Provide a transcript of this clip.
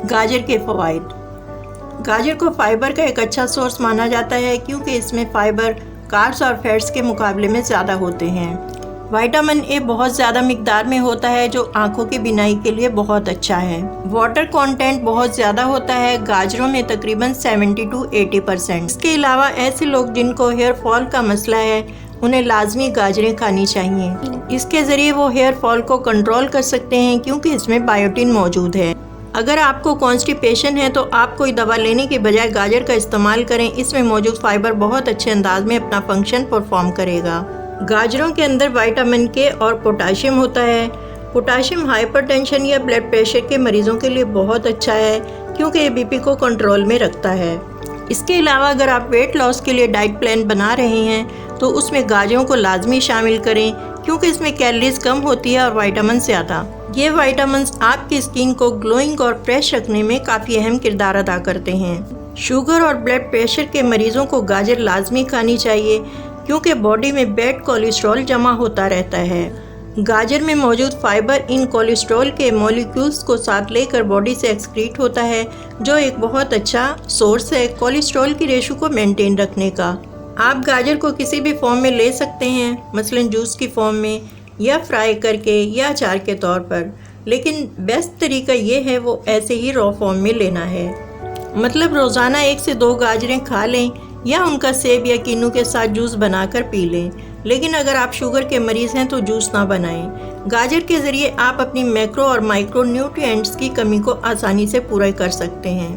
गाजर के फ़वाइद। गाजर को फाइबर का एक अच्छा सोर्स माना जाता है क्योंकि इसमें फाइबर कार्ब्स और फैट्स के मुकाबले में ज़्यादा होते हैं। विटामिन ए बहुत ज़्यादा मिकदार में होता है जो आंखों की बीनाई के लिए बहुत अच्छा है। वाटर कंटेंट बहुत ज़्यादा होता है गाजरों में, तकरीबन 70 to 80%। इसके अलावा ऐसे लोग जिनको हेयर फॉल का मसला है उन्हें लाजमी गाजरें खानी चाहिए। इसके ज़रिए वो हेयर फॉल को कंट्रोल कर सकते हैं क्योंकि इसमें बायोटिन मौजूद है। अगर आपको कॉन्स्टिपेशन है तो आप कोई दवा लेने के बजाय गाजर का इस्तेमाल करें। इसमें मौजूद फाइबर बहुत अच्छे अंदाज में अपना फंक्शन परफॉर्म करेगा। गाजरों के अंदर विटामिन के और पोटाशियम होता है। पोटाशियम हाइपरटेंशन या ब्लड प्रेशर के मरीज़ों के लिए बहुत अच्छा है क्योंकि ये बीपी को कंट्रोल में रखता है। इसके अलावा अगर आप वेट लॉस के लिए डाइट प्लान बना रहे हैं तो उसमें गाजरों को लाजमी शामिल करें क्योंकि इसमें कैलोरीज कम होती है और विटामिन ज़्यादा। ये विटामिन आपकी स्किन को ग्लोइंग और फ्रेश रखने में काफ़ी अहम किरदार अदा करते हैं। शुगर और ब्लड प्रेशर के मरीज़ों को गाजर लाजमी खानी चाहिए क्योंकि बॉडी में बैड कोलेस्ट्रॉल जमा होता रहता है। गाजर में मौजूद फाइबर इन कोलेस्ट्रॉल के मॉलिक्यूल्स को साथ लेकर बॉडी से एक्सक्रीट होता है जो एक बहुत अच्छा सोर्स है कोलेस्ट्रॉल की रेशो को मेंटेन रखने का। आप गाजर को किसी भी फॉर्म में ले सकते हैं, मसलन जूस की फॉर्म में या फ्राई करके या अचार के तौर पर, लेकिन बेस्ट तरीका ये है वो ऐसे ही रॉ फॉर्म में लेना है। मतलब रोज़ाना 1 से 2 गाजरें खा लें या उनका सेब या किन्नू के साथ जूस बनाकर पी लें। लेकिन अगर आप शुगर के मरीज़ हैं तो जूस ना बनाएं। गाजर के ज़रिए आप अपनी मैक्रो और माइक्रो न्यूट्रिएंट्स की कमी को आसानी से पूरा कर सकते हैं।